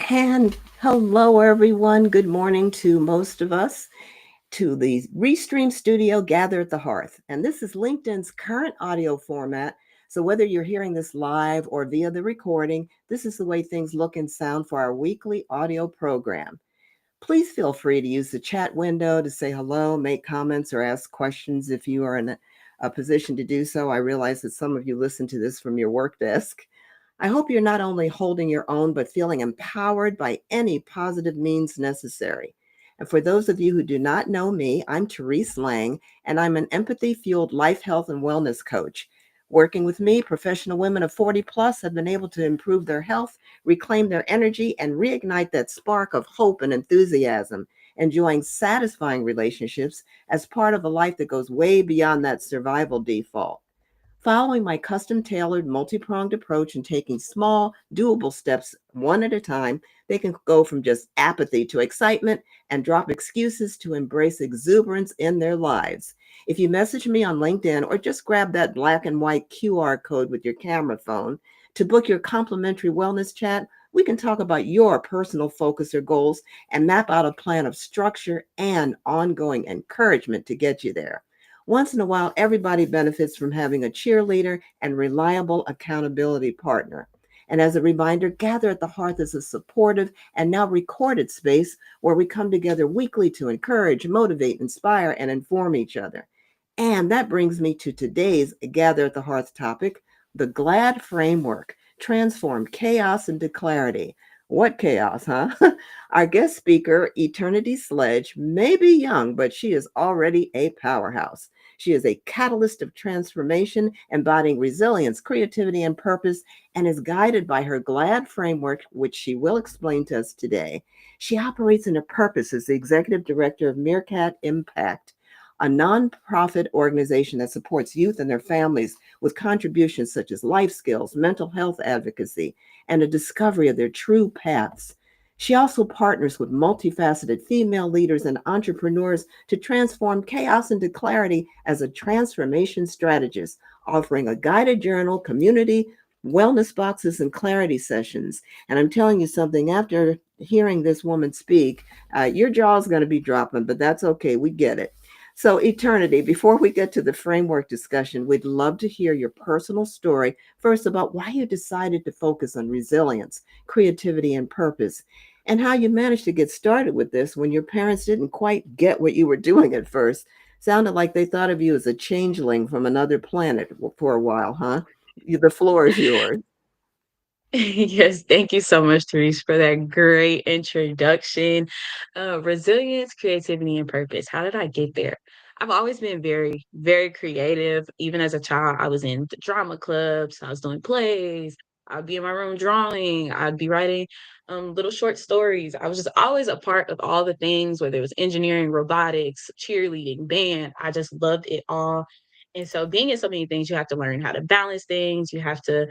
And hello, everyone. Good morning to most of us, to the Restream Studio Gather at the Hearth. And this is LinkedIn's current audio format. So whether you're hearing this live or via the recording, this is the way things look and sound for our weekly audio program. Please feel free to use the chat window to say hello, make comments, or ask questions if you are in a position to do so. I realize that some of you listen to this from your work desk. I hope you're not only holding your own, but feeling empowered by any positive means necessary. And for those of you who do not know me, I'm Terise Lang, and I'm an empathy fueled life health and wellness coach. Working with me, professional women of 40 plus have been able to improve their health, reclaim their energy, and reignite that spark of hope and enthusiasm, enjoying satisfying relationships as part of a life that goes way beyond that survival default. Following my custom tailored, multi pronged approach and taking small, doable steps one at a time, they can go from just apathy to excitement and drop excuses to embrace exuberance in their lives. If you message me on LinkedIn or just grab that black and white QR code with your camera phone to book your complimentary wellness chat, we can talk about your personal focus or goals and map out a plan of structure and ongoing encouragement to get you there. Once in a while, everybody benefits from having a cheerleader and reliable accountability partner. And as a reminder, Gather at the Hearth is a supportive and now recorded space where we come together weekly to encourage, motivate, inspire, and inform each other. And that brings me to today's Gather at the Hearth topic, the GLAD framework: transform chaos into clarity. What chaos, huh? Our guest speaker, Eternity Sledge, may be young, but she is already a powerhouse. She is a catalyst of transformation, embodying resilience, creativity, and purpose, and is guided by her GLAD framework, which she will explain to us today. She operates in her purpose as the executive director of Meerkat Impact, a nonprofit organization that supports youth and their families with contributions such as life skills, mental health advocacy, and a discovery of their true paths. She also partners with multifaceted female leaders and entrepreneurs to transform chaos into clarity as a transformation strategist, offering a guided journal, community, wellness boxes, and clarity sessions. And I'm telling you something, after hearing this woman speak, your jaw is going to be dropping, but that's okay. We get it. So, Eternity, before we get to the framework discussion, we'd love to hear your personal story first about why you decided to focus on resilience, creativity, and purpose, and how you managed to get started with this when your parents didn't quite get what you were doing at first. Sounded like they thought of you as a changeling from another planet for a while, huh? The floor is yours. Yes, thank you so much, Therese, for that great introduction. Resilience, creativity, and purpose. How did I get there? I've always been very, very creative. Even as a child, I was in the drama clubs, I was doing plays, I'd be in my room drawing, I'd be writing little short stories. I was just always a part of all the things, whether it was engineering, robotics, cheerleading, band. I just loved it all. And so, being in so many things, you have to learn how to balance things. You have to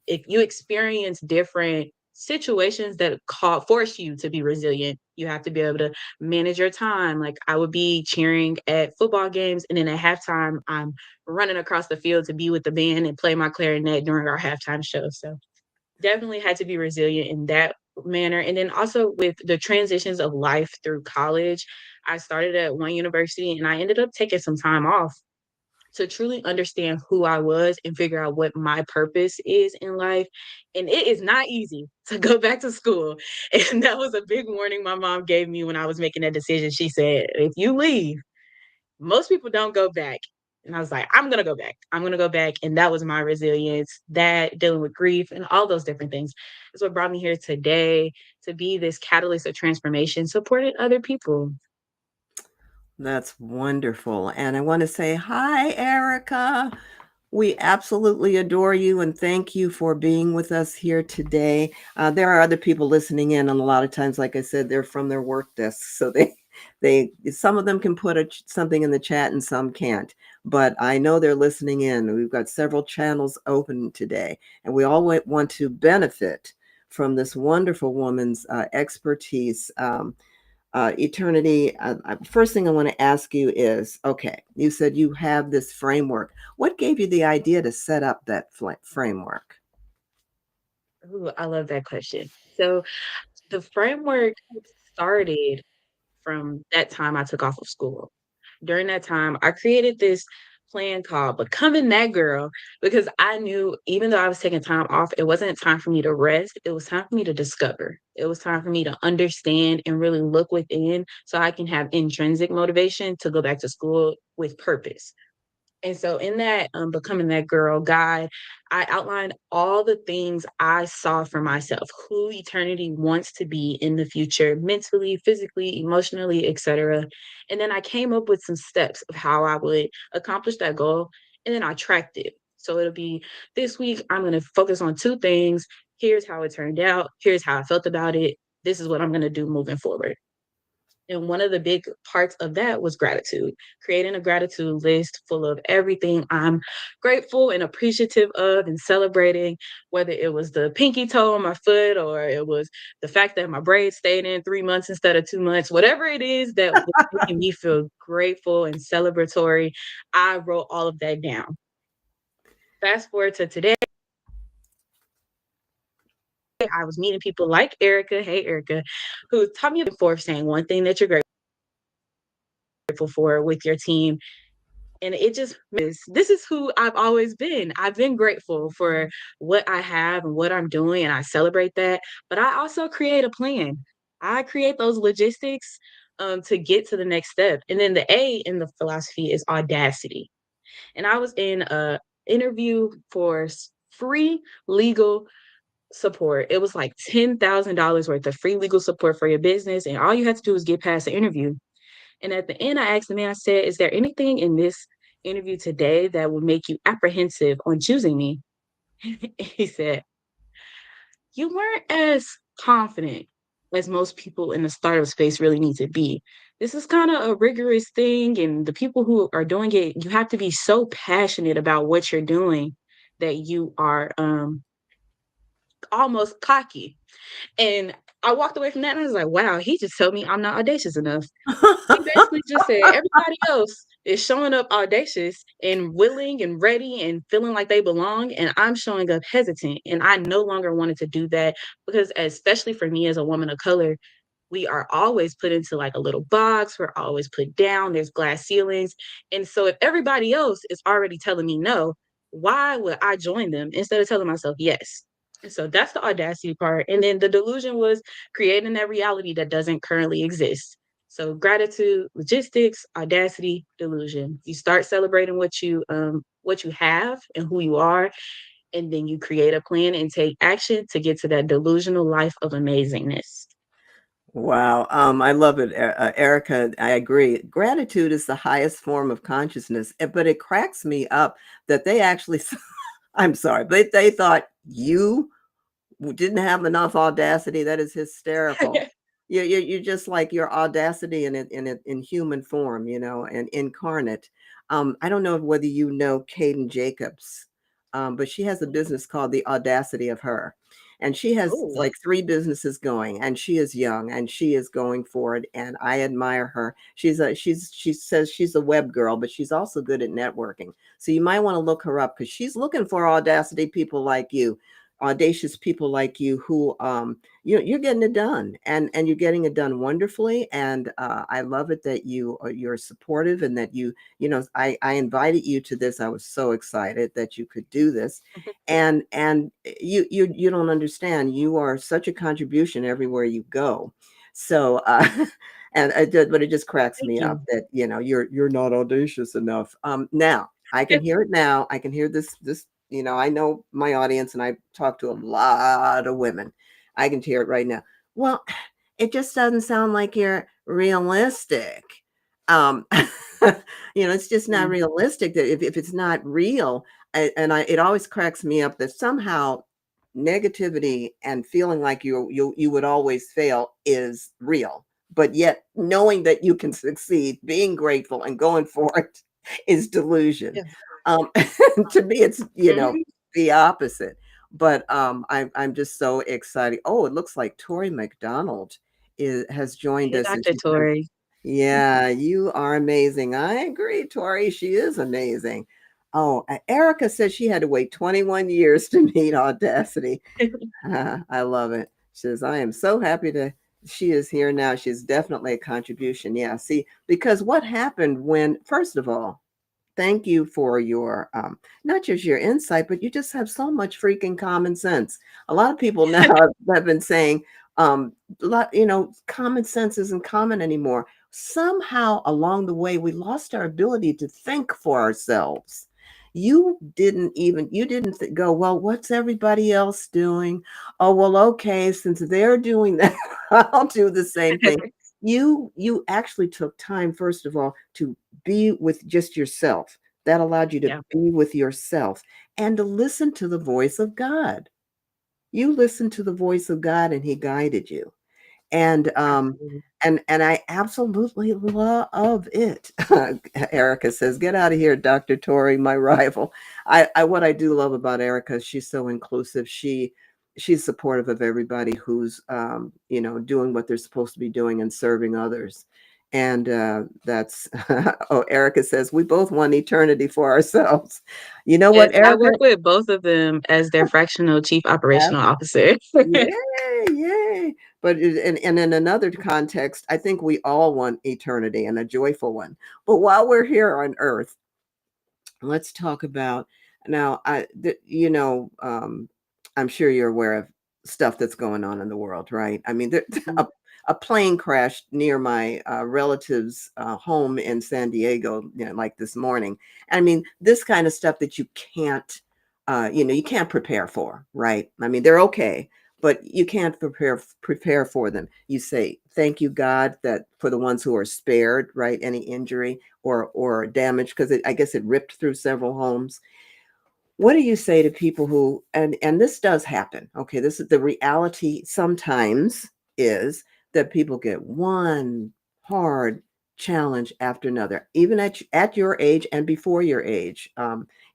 if you experience different situations that force you to be resilient, you have to be able to manage your time. Like I would be cheering at football games, and then at halftime, I'm running across the field to be with the band and play my clarinet during our halftime show. So definitely had to be resilient in that manner. And then also with the transitions of life through college, I started at one university and I ended up taking some time off to truly understand who I was and figure out what my purpose is in life. And it is not easy to go back to school. And that was a big warning my mom gave me when I was making that decision. She said, if you leave, most people don't go back. And I was like, I'm going to go back. I'm going to go back. And that was my resilience, that dealing with grief and all those different things is what brought me here today to be this catalyst of transformation, supporting other people. That's wonderful. And I want to say hi, Erica. We absolutely adore you and thank you for being with us here today. There are other people listening in, and a lot of times, like I said, they're from their work desks, so they some of them can put something in the chat and some can't. But I know they're listening in. We've got several channels open today, and we all want to benefit from this wonderful woman's expertise. Eternity, first thing I want to ask you is, okay, you said you have this framework. What gave you the idea to set up that framework? Ooh, I love that question. So The framework started from that time I took off of school. During that time, I created this plan called Becoming That Girl because I knew even though I was taking time off, it wasn't time for me to rest. It was time for me to discover. It was time for me to understand and really look within so I can have intrinsic motivation to go back to school with purpose. And so in that Becoming That Girl guide, I outlined all the things I saw for myself, who eternity wants to be in the future, mentally, physically, emotionally, etc. And then I came up with some steps of how I would accomplish that goal. And then I tracked it. So it'll be this week, I'm going to focus on two things. Here's how it turned out. Here's how I felt about it. This is what I'm going to do moving forward. And one of the big parts of that was gratitude, creating a gratitude list full of everything I'm grateful and appreciative of and celebrating, whether it was the pinky toe on my foot or it was the fact that my braids stayed in 3 months instead of 2 months, whatever it is that was making me feel grateful and celebratory, I wrote all of that down. Fast forward to today, I was meeting people like Erica, hey Erica, who taught me before saying one thing that you're grateful for with your team. And it just is this is who I've always been. I've been grateful for what I have and what I'm doing, and I celebrate that. But I also create a plan. I create those logistics to get to the next step. And then the A in the philosophy is audacity. And I was in a interview for free legal support. It was like $10,000 worth of free legal support for your business, and all you had to do was get past the interview. And at the end, I asked the man, I said, is there anything in this interview today that would make you apprehensive on choosing me? He said, you weren't as confident as most people in the startup space really need to be. This is kind of a rigorous thing. And the people who are doing it, you have to be so passionate about what you're doing that you are almost cocky. And I walked away from that and I was like, wow, he just told me I'm not audacious enough. He basically just said everybody else is showing up audacious and willing and ready and feeling like they belong. And I'm showing up hesitant. And I no longer wanted to do that because, especially for me as a woman of color, we are always put into like a little box. We're always put down. There's glass ceilings. And so if everybody else is already telling me no, why would I join them instead of telling myself yes? And so that's the audacity part. And then the delusion was creating that reality that doesn't currently exist. So gratitude, logistics, audacity, delusion. You start celebrating what you have and who you are, and then you create a plan and take action to get to that delusional life of amazingness. Wow. I love it, Erica. I agree. Gratitude is the highest form of consciousness, but it cracks me up that they actually, I'm sorry, but they thought you didn't have enough audacity. That is hysterical. You're just like your audacity in human form, and incarnate. I don't know whether you know Caden Jacobs, but she has a business called The Audacity of Her. And she has Oh, like three businesses going, and she is young and she is going for it. And I admire her. She says she's a web girl, but she's also good at networking. So you might want to look her up because she's looking for audacity people like you, audacious people like you who you're getting it done, and you're getting it done wonderfully. And I love it that you're supportive, and that I invited you to this. I was so excited that you could do this. And you don't understand, you are such a contribution everywhere you go. So and it did, but it just cracks thank me up you. that you're not audacious enough. Now I can hear it now. I can hear this. I know my audience, and I talk to a lot of women. I can hear it right now. Well, it just doesn't sound like you're realistic. Um, it's just not Mm, realistic that if it's not real, it always cracks me up that somehow negativity and feeling like you would always fail is real. But yet knowing that you can succeed, being grateful and going for it is delusion. yeah. To me, it's Mhm. the opposite. But I'm just so excited. Oh, it looks like Tori McDonald has joined Hey, us, and Dr. she says, Tori. "Yeah, you are amazing." I agree, Tori. She is amazing. Oh, Erica says she had to wait 21 years to meet Audacity. I love it. She says, I am so happy to she is here now. She's definitely a contribution. Yeah. See, because what happened when, first of all, thank you for your not just your insight, but you just have so much freaking common sense. A lot of people now have been saying, common sense isn't common anymore. Somehow along the way, we lost our ability to think for ourselves. You didn't go, well, what's everybody else doing? Oh, well, okay, since they're doing that, I'll do the same thing. You actually took time, first of all, to be with just yourself. That allowed you to Yeah, be with yourself and to listen to the voice of God. You listened to the voice of God and he guided you. And absolutely. I absolutely love it. Erica says, "Get out of here, Dr. Tori, my rival." I what I do love about Erica is she's so inclusive. She's supportive of everybody who's doing what they're supposed to be doing and serving others. And that's oh, Erica says we both want eternity for ourselves. You know Yes, what, I Erica? work with both of them as their fractional chief operational officer. Yay, yay. But and in another context, I think we all want eternity and a joyful one. But while we're here on earth, let's talk about now. I'm sure you're aware of stuff that's going on in the world, right? I mean, Mhm. a plane crashed near my relative's home in San Diego, like this morning. I mean, this kind of stuff that you can't, you can't prepare for, right? I mean, they're okay, but you can't prepare for them. You say, "Thank you, God, that for the ones who are spared, right? Any injury or damage, because I guess it ripped through several homes." What do you say to people who and this does happen? Okay, this is the reality sometimes is that people get one hard challenge after another, even at your age and before your age,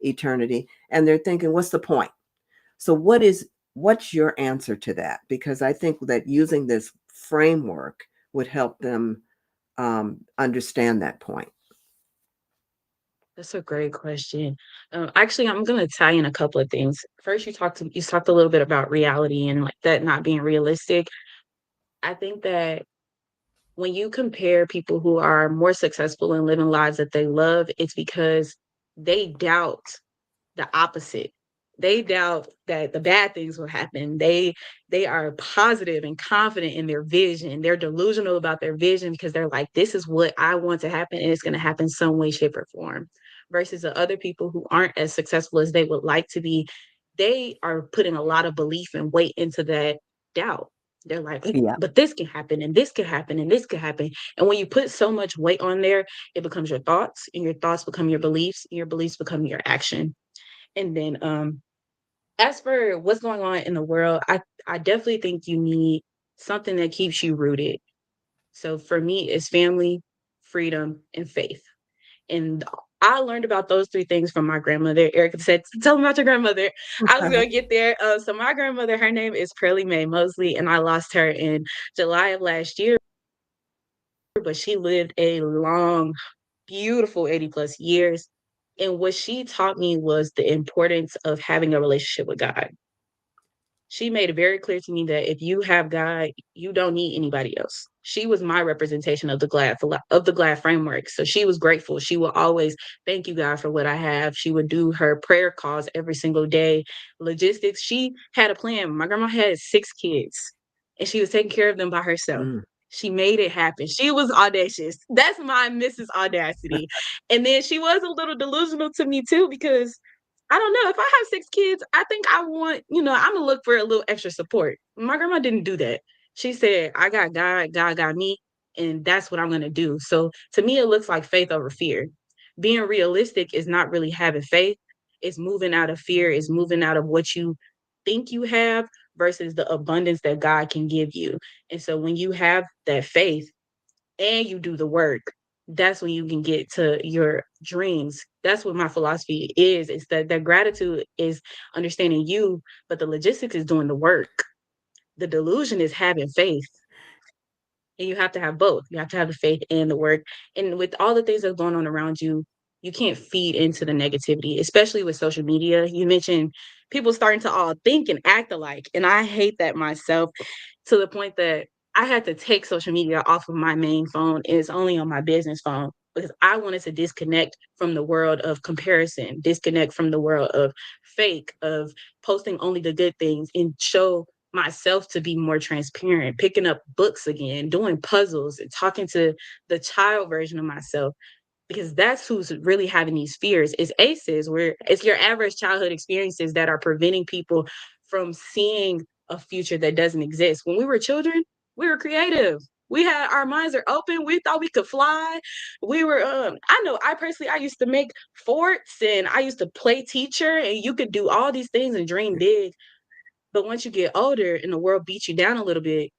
eternity, and they're thinking, "What's the point?" So what's your answer to that? Because I think that using this framework would help them understand that point. That's a great question. Actually, I'm gonna tie in a couple of things. First, you talked a little bit about reality and like that not being realistic. I think that when you compare people who are more successful and living lives that they love, it's because they doubt the opposite. They doubt that the bad things will happen. They are positive and confident in their vision. They're delusional about their vision because they're like, this is what I want to happen, and it's going to happen some way, shape, or form. Versus the other people who aren't as successful as they would like to be, they are putting a lot of belief and weight into that doubt. They're like, Yeah. but this can happen, and this can happen, and this can happen. And when you put so much weight on there, it becomes your thoughts, and your thoughts become your beliefs, and your beliefs become your action. And then as for what's going on in the world, I definitely think you need something that keeps you rooted. So for me, it's family, freedom, and faith. And I learned about those three things from my grandmother. Erica said, "Tell me about your grandmother." I was gonna get there. So my grandmother, her name is Pearlie Mae Mosley, and I lost her in July of last year. But she lived a long, beautiful 80 plus years. And what she taught me was the importance of having a relationship with God. She made it very clear to me that if you have God, you don't need anybody else. She was my representation of the GLAD framework. So she was grateful. She would always thank you, God, for what I have. She would do her prayer calls every single day. Logistics. She had a plan. My grandma had 6 kids, and she was taking care of them by herself. Mm. She made it happen. She was audacious. That's my Mrs. Audacity. And then she was a little delusional to me too, because I don't know. If I have 6 kids, I think I want, I'm gonna look for a little extra support. My grandma didn't do that. She said, I got God, God got me, and that's what I'm gonna do. So to me, it looks like faith over fear. Being realistic is not really having faith, it's moving out of fear, it's moving out of what you think you have versus the abundance that God can give you. And so when you have that faith, and you do the work, that's when you can get to your dreams. That's what my philosophy is. It's that gratitude is understanding you, but the logistics is doing the work. The delusion is having faith. And you have to have both. You have to have the faith and the work. And with all the things that's going on around you, you can't feed into the negativity, especially with social media. You mentioned people starting to all think and act alike. And I hate that myself, to the point that I had to take social media off of my main phone, and it's only on my business phone, because I wanted to disconnect from the world of comparison, disconnect from the world of fake, of posting only the good things, and show myself to be more transparent, picking up books again, doing puzzles, and talking to the child version of myself, because that's who's really having these fears is ACEs, where it's your average childhood experiences that are preventing people from seeing a future that doesn't exist. When we were children, we were creative. We had our minds are open. We thought we could fly. We were I know I personally I used to make forts, and I used to play teacher, and you could do all these things and dream big. But once you get older and the world beats you down a little bit,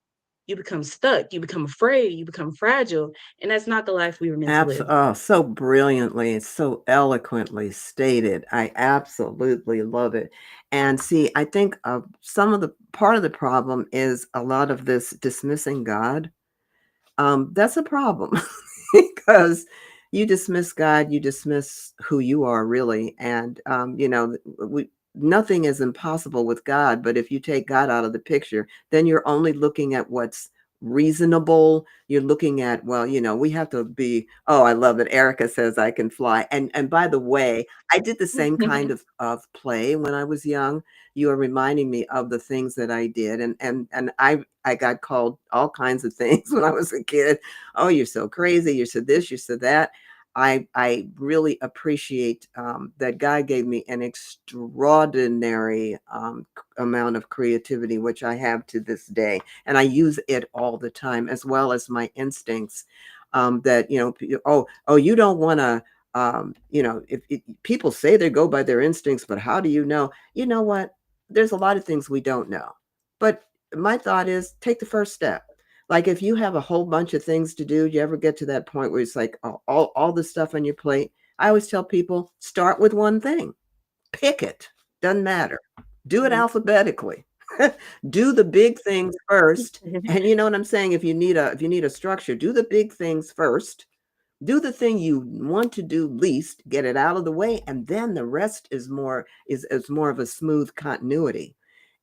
you become stuck, you become afraid, you become fragile, and that's not the life we were meant to live. Oh, so brilliantly, so eloquently stated. I absolutely love it. And see, I think some of the part of the problem is a lot of this dismissing God. That's a problem because you dismiss God, you dismiss who you are really, and nothing is impossible with God. But if you take God out of the picture, then you're only looking at what's reasonable. You're looking at, well, we have to be. Oh, I love that Erica says I can fly. And by the way, I did the same kind of play when I was young. You are reminding me of the things that I did, and I got called all kinds of things when I was a kid. Oh, you're so crazy. You're so this, you're so that. I really appreciate that God gave me an extraordinary amount of creativity, which I have to this day, and I use it all the time, as well as my instincts. That oh, you don't want to. If people say they go by their instincts, but how do you know? You know what? There's a lot of things we don't know, but my thought is take the first step. Like if you have a whole bunch of things to do, you ever get to that point where it's like all the stuff on your plate? I always tell people start with one thing, pick it, doesn't matter. Do it alphabetically. Do the big things first. And you know what I'm saying? If you need a structure, do the big things first. Do the thing you want to do least, get it out of the way, and then the rest is more of a smooth continuity.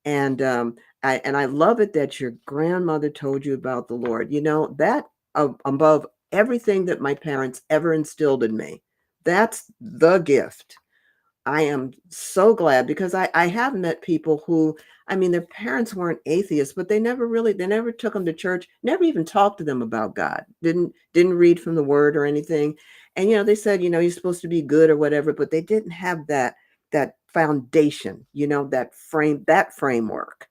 And I love it that your grandmother told you about the Lord. That above everything that my parents ever instilled in me, that's the gift. I am so glad because I have met people who, I mean, their parents weren't atheists, but they never took them to church, never even talked to them about God, didn't read from the word or anything. And, they said, you're supposed to be good or whatever, but they didn't have that foundation, that framework.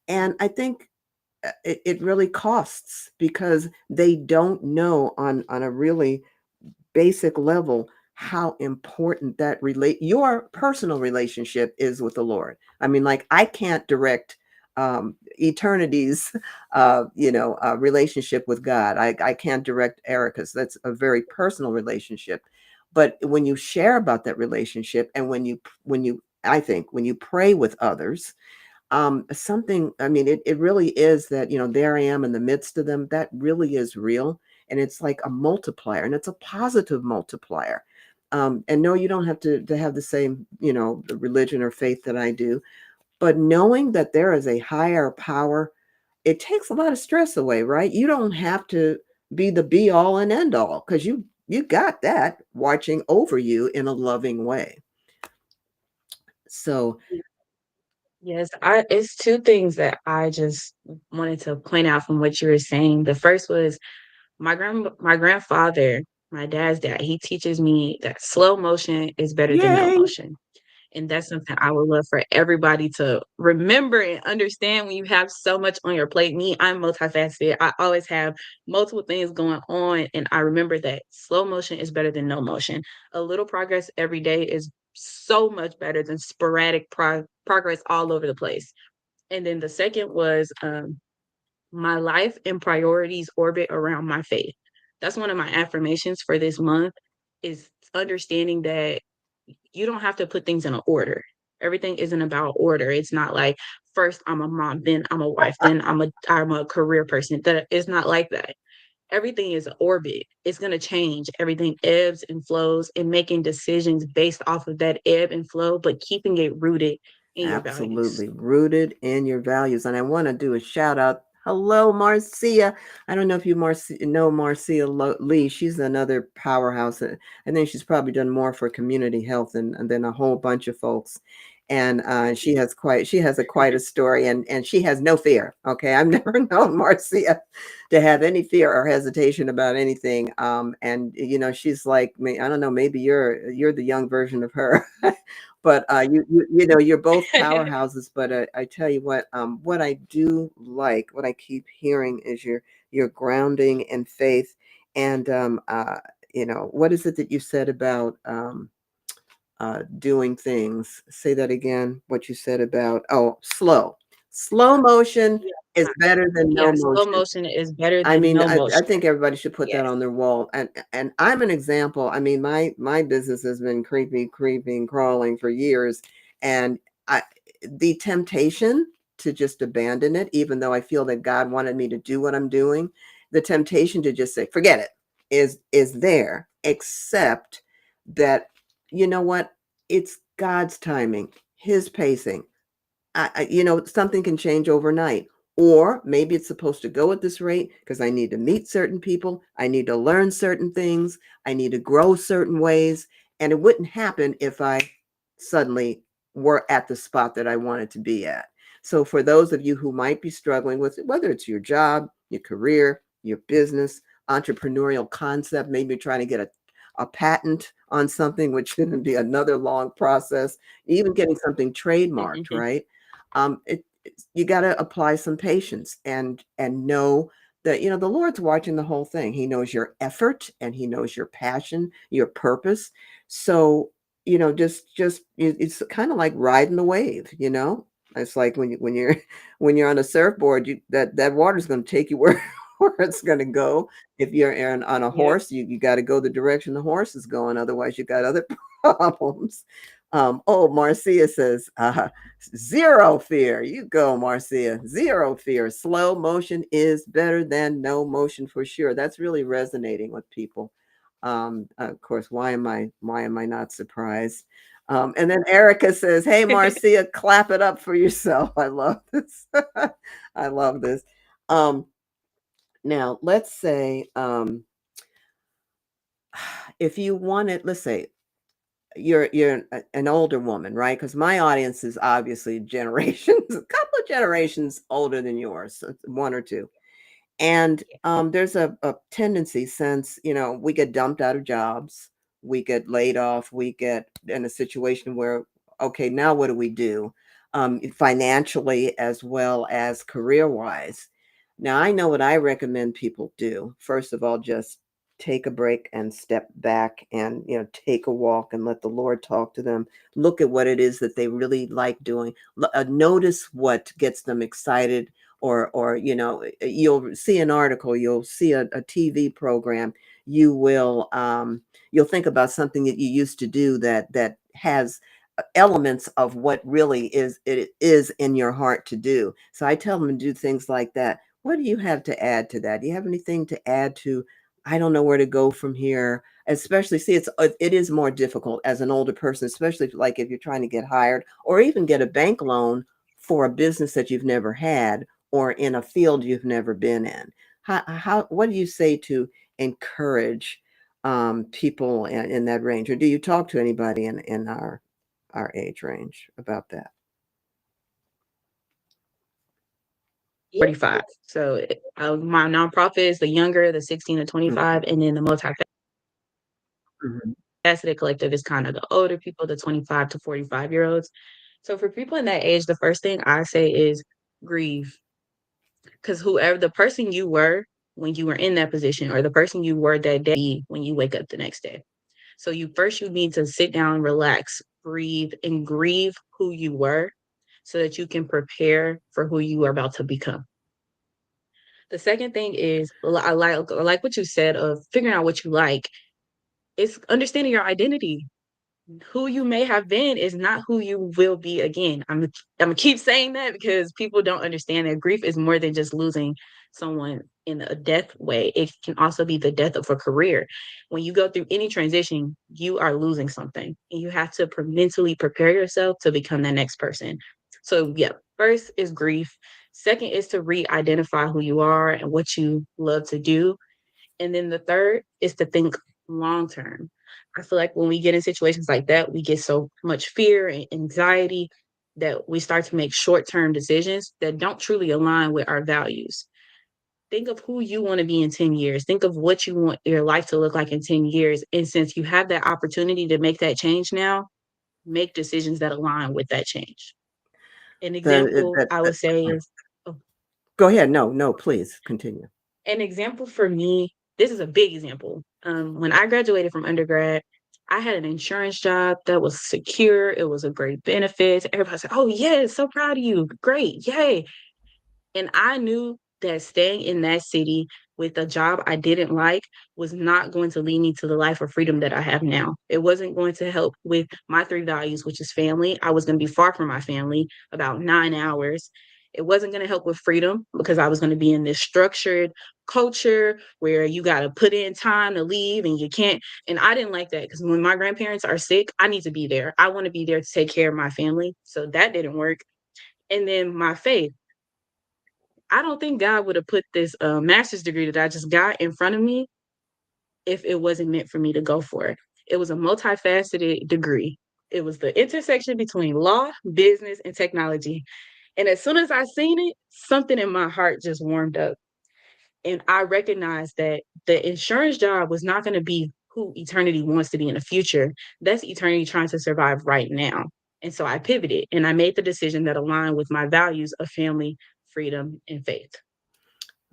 And I think it really costs because they don't know on a really basic level how important that your personal relationship is with the Lord. I mean, like I can't direct eternity's relationship with God. I can't direct Erica's. That's a very personal relationship. But when you share about that relationship, and when you I think when you pray with others, something, I mean, it really is that, there I am in the midst of them. That really is real. And it's like a multiplier, and it's a positive multiplier. And no, you don't have to have the same, religion or faith that I do, but knowing that there is a higher power, it takes a lot of stress away, right? You don't have to be the be all and end all because you got that watching over you in a loving way. So Yes, it's two things that I just wanted to point out from what you were saying. The first was my grandfather, my dad's dad. He teaches me that slow motion is better than no yay. motion. And that's something I would love for everybody to remember and understand when you have so much on your plate. Me, I'm multifaceted. I always have multiple things going on. And I remember that slow motion is better than no motion. A little progress every day is so much better than sporadic progress all over the place. And then the second was my life and priorities orbit around my faith. That's one of my affirmations for this month is understanding that you don't have to put things in an order. Everything isn't about order. It's not like first I'm a mom, then I'm a wife, then I'm a career person. That it's not like that. Everything is orbit. It's gonna change. Everything ebbs and flows, and making decisions based off of that ebb and flow, but keeping it rooted in your values. Absolutely rooted in your values. And I want to do a shout out. Hello, Marcia. I don't know if you know Marcia Lee. She's another powerhouse. I think she's probably done more for community health than a whole bunch of folks. And she has a quite a story, and she has no fear. Okay, I've never known Marcia to have any fear or hesitation about anything. And she's like me. I don't know. Maybe you're the young version of her. But you're both powerhouses. But I tell you what I do like, what I keep hearing is your grounding in faith. And what is it that you said about doing things? Say that again. What you said about slow motion is better than no Yeah, slow motion. motion is better I than mean, no I motion. think everybody should put that Yes. on their wall. And I'm an example. I mean, my business has been creeping, crawling for years, and I the temptation to just abandon it, even though I feel that God wanted me to do what I'm doing, the temptation to just say, forget it, is there. Except that you know what? It's God's timing, His pacing. Something can change overnight. Or maybe it's supposed to go at this rate because I need to meet certain people. I need to learn certain things. I need to grow certain ways. And it wouldn't happen if I suddenly were at the spot that I wanted to be at. So, for those of you who might be struggling with it, whether it's your job, your career, your business, entrepreneurial concept, maybe you're trying to get a patent on something, which shouldn't be another long process, even getting something trademarked, right? You got to apply some patience and know that the Lord's watching the whole thing. He knows your effort and He knows your passion, your purpose. So just it's kind of like riding the wave. It's like when you're when you're on a surfboard, that water's going to take you where it's going to go. If you're on a Yep. horse, you got to go the direction the horse is going, otherwise you got other problems. Marcia says, zero fear. You go, Marcia. Zero fear. Slow motion is better than no motion for sure. That's really resonating with people. Of course, why am I not surprised? And then Erica says, "Hey, Marcia, clap it up for yourself." I love this. I love this. Um, Now, let's say if you wanted, let's say you're an older woman, right? Because my audience is obviously generations, a couple of generations older than yours, so one or two. And there's a tendency, since we get dumped out of jobs, we get laid off, we get in a situation where, okay, now what do we do, financially as well as career wise? Now I know what I recommend people do. First of all, just take a break and step back and take a walk and let the Lord talk to them. Look at what it is that they really like doing. Notice what gets them excited, or you'll see an article, you'll see a TV program, you'll think about something that you used to do that has elements of what really is in your heart to do. So I tell them to do things like that. What do you have to add to that? Do you have anything to add to, I don't know where to go from here? Especially, see, it is more difficult as an older person, especially like if you're trying to get hired or even get a bank loan for a business that you've never had or in a field you've never been in. What do you say to encourage people in that range, or do you talk to anybody in our age range about that? 45. So my nonprofit is the younger, the 16 to Okay. 25, and then the Mhm. multifaceted collective is kind of the older people, the 25 to 45-year-olds. So for people in that age, the first thing I say is grieve. Because whoever the person you were when you were in that position, or the person you were that day when you wake up the next day. So you need to sit down, relax, breathe, and grieve who you were so that you can prepare for who you are about to become. The second thing is I like what you said of figuring out what you like. It's understanding your identity. who you may have been is not who you will be again. I'm gonna keep saying that because people don't understand that grief is more than just losing someone in a death way. It can also be the death of a career. When you go through any transition, you are losing something, and you have to mentally prepare yourself to become the next person. So, yeah, first is grief. Second is to re-identify who you are and what you love to do, and then the third is to think long term. I feel like when we get in situations like that, we get so much fear and anxiety that we start to make short term decisions that don't truly align with our values. Think of who you want to be in 10 years. Think of what you want your life to look like in 10 years. And since you have that opportunity to make that change now, make decisions that align with that change. An example I would say is, oh, Go ahead. No, no, please continue. an example for me, this is a big example. When I graduated from undergrad, I had an insurance job that was secure. It was a great benefit. Everybody said, "Oh, yeah, so proud of you. Great. Yay." And I knew that staying in that city with a job I didn't like was not going to lead me to the life of freedom that I have now. It wasn't going to help with my three values, which is family. I was going to be far from my family, about 9 hours. It wasn't going to help with freedom because I was going to be in this structured culture where you got to put in time to leave and you can't. And I didn't like that because when my grandparents are sick, I need to be there. I want to be there to take care of my family. So that didn't work. And then my faith, I don't think God would have put this master's degree that I just got in front of me if it wasn't meant for me to go for it. It was a multifaceted degree. It was the intersection between law, business, and technology. And as soon as I seen it, something in my heart just warmed up. And I recognized that the insurance job was not going to be who eternity wants to be in the future. That's eternity trying to survive right now. And so I pivoted and I made the decision that aligned with my values of family, freedom, and faith.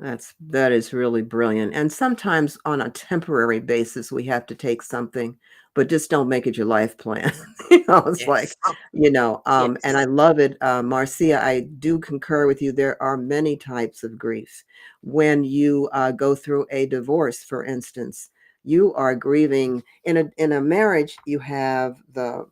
That is really brilliant. And sometimes on a temporary basis, we have to take something, but just don't make it your life plan. It's like, Yes. and Yes. I love it. Marcia, I do concur with you. There are many types of grief. When you go through a divorce, for instance, you are grieving in a marriage. You have the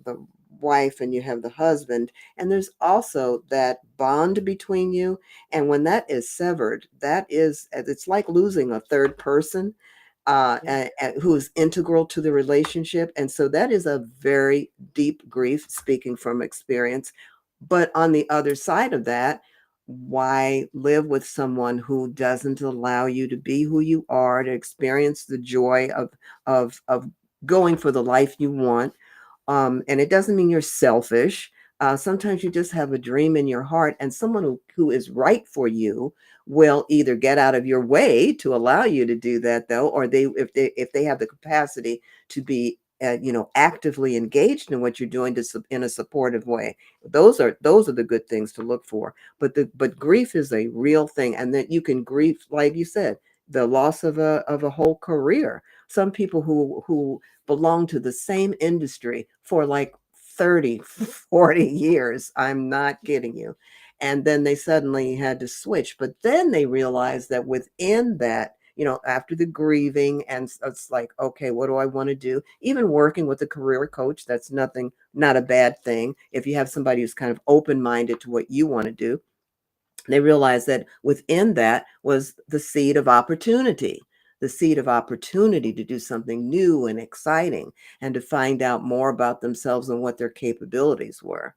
wife and you have the husband, and there's also that bond between you, and when that is severed, it's like losing a third person Yes. who is integral to the relationship. And so that is a very deep grief, speaking from experience. But on the other side of that, why live with someone who doesn't allow you to be who you are, to experience the joy of going for the life you want? And it doesn't mean you're selfish. Sometimes you just have a dream in your heart, and someone who is right for you will either get out of your way to allow you to do that, though, or if they have the capacity to be actively engaged in what you're doing in a supportive way. Those are the good things to look for. But grief is a real thing, and that you can grieve, like you said, the loss of a whole career. Some people who belong to the same industry for like 30, 40 years. I'm not kidding you. And then they suddenly had to switch. But then they realized that within that, after the grieving, and it's like, okay, what do I want to do? Even working with a career coach, that's nothing, not a bad thing. If you have somebody who's kind of open minded to what you want to do, they realized that within that was the seed of opportunity to do something new and exciting, and to find out more about themselves and what their capabilities were.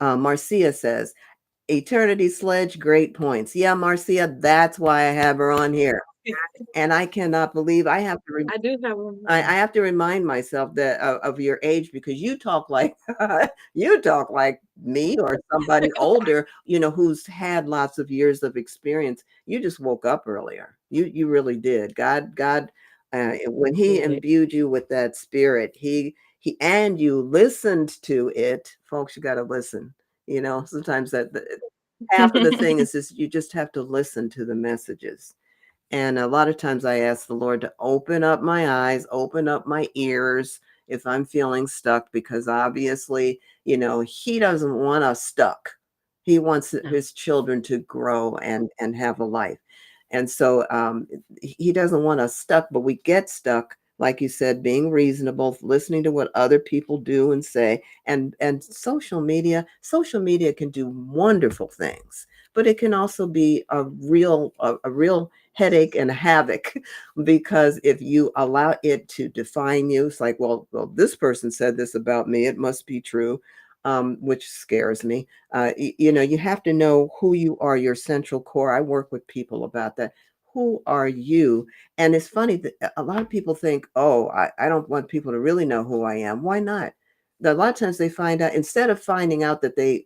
Marcia says, Eternity Sledge, great points. Yeah, Marcia, that's why I have her on here. And I cannot believe I have to I do have one I more. have to remind myself that of your age, because you talk like you talk like me or somebody older, who's had lots of years of experience. You just woke up earlier. You really did. God, when He Good. imbued you with that spirit, He and you listened to it, folks. You got to listen. Sometimes half of the thing is just you just have to listen to the messages. And a lot of times I ask the Lord to open up my eyes, open up my ears if I'm feeling stuck, because obviously, He doesn't want us stuck. He wants No. His children to grow and have a life. And so He doesn't want us stuck, but we get stuck like you said, being reasonable, listening to what other people do and say. And social media can do wonderful things, but it can also be a real headache and havoc because if you allow it to define you, it's like, well, this person said this about me, it must be true, which scares me. You have to know who you are, your central core. I work with people about that. Who are you? And it's funny that a lot of people think, oh, I don't want people to really know who I am. Why not? A lot of times they find out, instead of finding out that they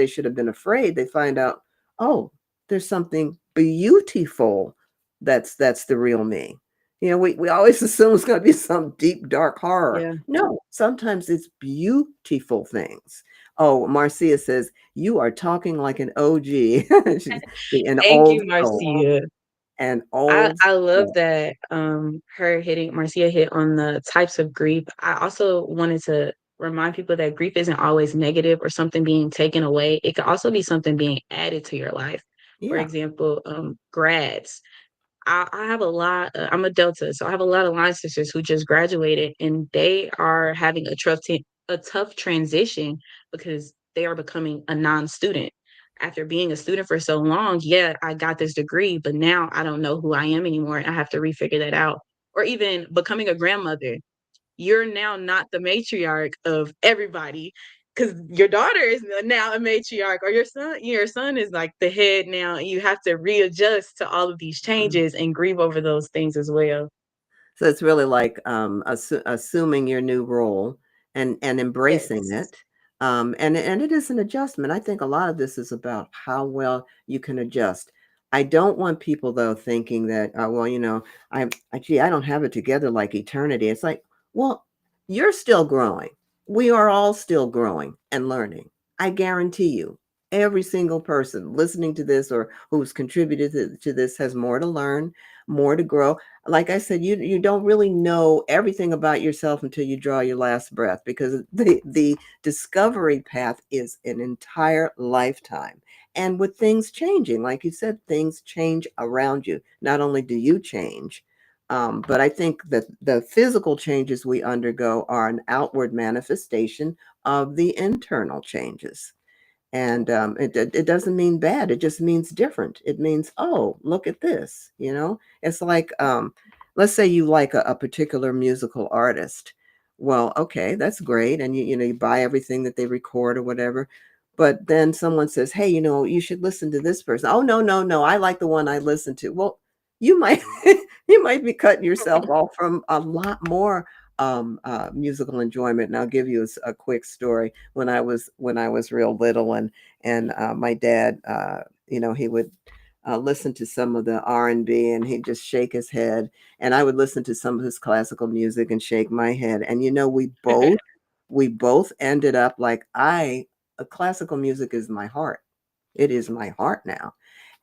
should have been afraid, they find out, oh, there's something beautiful that's the real me. We always assume it's going to be some deep, dark horror. Yeah. No, sometimes it's beautiful things. Oh, Marcia says, you are talking like an OG. She's an Thank old you, soul, Marcia. an I old I love soul. that, her hitting Marcia hit on the types of grief. I also wanted to remind people that grief isn't always negative or something being taken away. It could also be something being added to your life. For Yeah. example, grads. I have a lot. I'm a Delta, so I have a lot of line sisters who just graduated, and they are having a tough transition because they are becoming a non-student. After being a student for so long, yeah, I got this degree, but now I don't know who I am anymore, and I have to refigure that out. Or even becoming a grandmother, you're now not the matriarch of everybody because your daughter is now a matriarch, or your son is like the head now, and you have to readjust to all of these Mhm. changes and grieve over those things as well. So it's really like assuming your new role and embracing Yes. it. And it is an adjustment. I think a lot of this is about how well you can adjust. I don't want people though thinking that, well, gee, I don't have it together like eternity. It's like, well, you're still growing. We are all still growing and learning. I guarantee you, every single person listening to this or who's contributed to this has more to learn, more to grow. Like I said, you don't really know everything about yourself until you draw your last breath, because the discovery path is an entire lifetime. And with things changing, like you said, things change around you. Not only do you change, but I think that the physical changes we undergo are an outward manifestation of the internal changes. And it doesn't mean bad. It just means different. It means, oh, look at this. It's like, let's say you like a particular musical artist. Well, okay, that's great. And you buy everything that they record or whatever. But then someone says, hey, you should listen to this person. Oh, no, no, no. I like the one I listen to. Well, you might you might be cutting yourself off from a lot more musical enjoyment. And I'll give you a quick story. When I was real little, and my dad, he would listen to some of the R&B, and he'd just shake his head, and I would listen to some of his classical music and shake my head. And we both ended up like, classical music is my heart. It is my heart now.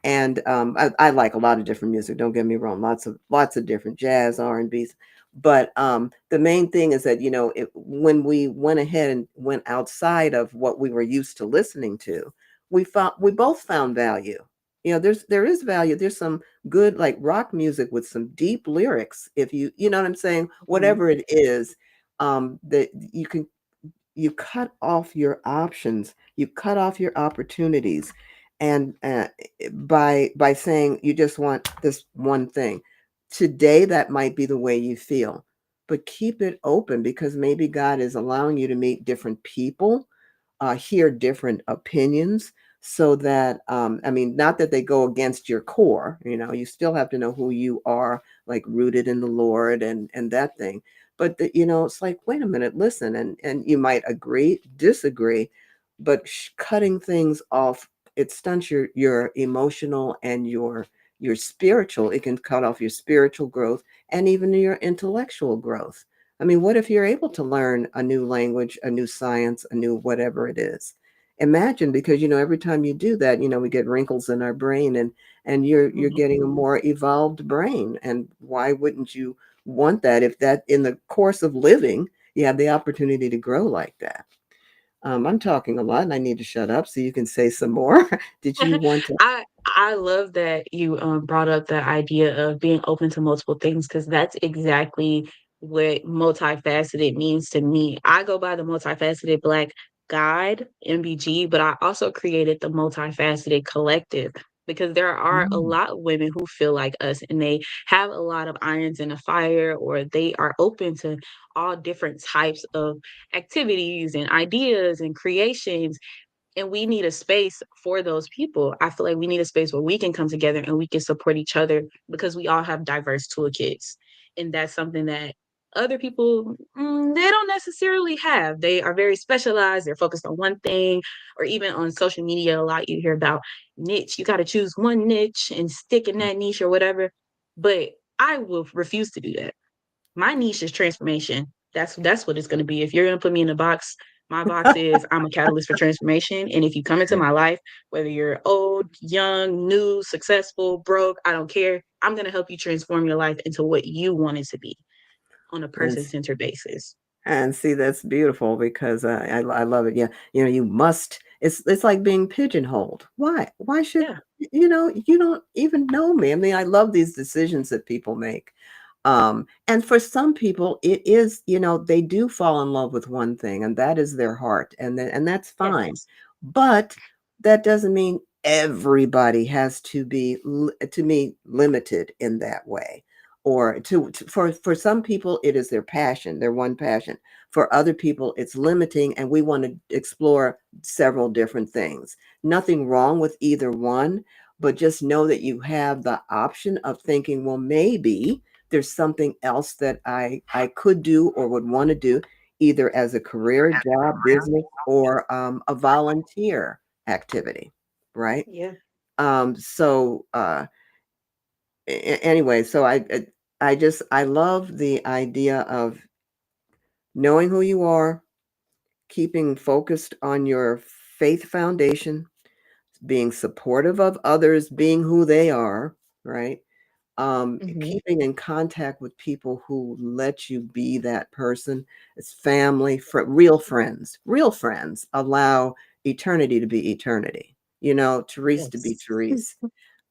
And I like a lot of different music. Don't get me wrong, lots of different jazz, R&B's. But the main thing is that when we went ahead and went outside of what we were used to listening to, we both found value. There is value. There's some good, like, rock music with some deep lyrics. If you know what I'm saying, Mhm. whatever it is, that you cut off your options, you cut off your opportunities, and by saying you just want this one thing. Today that might be the way you feel, but keep it open, because maybe God is allowing you to meet different people, hear different opinions, so that I mean, not that they go against your core. You still have to know who you are, like, rooted in the Lord, and that thing. But it's like, wait a minute, listen, and you might agree, disagree, but cutting things off, it stunts your emotional and your spiritual. It can cut off your spiritual growth and even your intellectual growth. I mean, what if you're able to learn a new language, a new science, a new whatever it is? Imagine, because every time you do that, we get wrinkles in our brain, and you're Mhm. getting a more evolved brain. And why wouldn't you want that, if that in the course of living you have the opportunity to grow like that? I'm talking a lot and I need to shut up so you can say some more. Did you want to? I I love that you brought up the idea of being open to multiple things because that's exactly what multifaceted means to me. I go by the multifaceted Black guide MBG, but I also created the multifaceted collective because there are a Mm, lot of women who feel like us and they have a lot of irons in the fire, or they are open to all different types of activities and ideas and creations, and we need a space for those people. I feel like we need a space where we can come together and we can support each other because we all have diverse toolkits. And that's something that other people, they don't necessarily have. They are very specialized. They're focused on one thing, or even on social media, a lot you hear about niche. You got to choose one niche and stick in that niche or whatever. But I will refuse to do that. My niche is transformation. That's what it's going to be. If you're going to put me in a box, my box is I'm a catalyst for transformation. And if you come into my life, whether you're old, young, new, successful, broke, I don't care. I'm going to help you transform your life into what you want it to be on a and person centered basis. And see, that's beautiful because I love it. Yeah, you must. It's like being pigeonholed. Why? Why should Yeah. you don't even know me? I mean, I love these decisions that people make. And for some people, it is, they do fall in love with one thing, and that is their heart, and that's fine. Yes. But that doesn't mean everybody has to be, to me, limited in that way. Or for some people, it is their passion, their one passion. For other people, it's limiting, and we want to explore several different things. Nothing wrong with either one, but just know that you have the option of thinking, well, maybe there's something else that I could do or would want to do, either as a career, job, business, or a volunteer activity, right? Yeah. Anyway, so I love the idea of knowing who you are, keeping focused on your faith foundation, being supportive of others being who they are, right? Hmm. Keeping in contact with people who let you be that person. It's family, real friends allow eternity to be eternity, Terise to be Yes.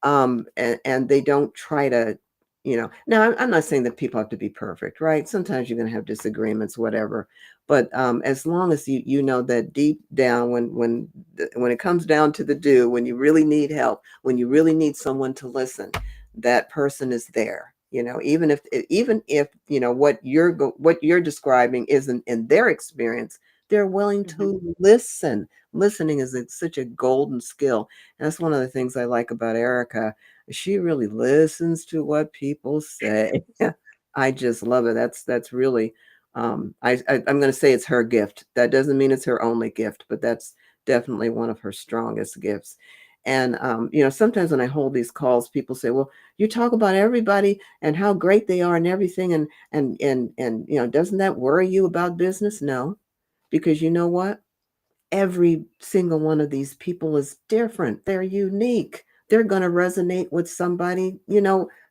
Terise. And they don't try to, now I'm not saying that people have to be perfect, right? Sometimes you're going to have disagreements, whatever. But as long as you know that deep down, when it comes down to the do, when you really need help, when you really need someone to listen, that person is there. Even if what you're describing isn't in their experience, they're willing Hmm. to listen. Listening is such a golden skill. That's one of the things I like about Erica. She really listens to what people say. I just love it. That's really, I'm going to say it's her gift. That doesn't mean it's her only gift, but that's definitely one of her strongest gifts. And sometimes when I hold these calls, people say, "Well, you talk about everybody and how great they are and everything, and doesn't that worry you about business?" No, because you know what? Every single one of these people is different. They're unique. They're going to resonate with somebody.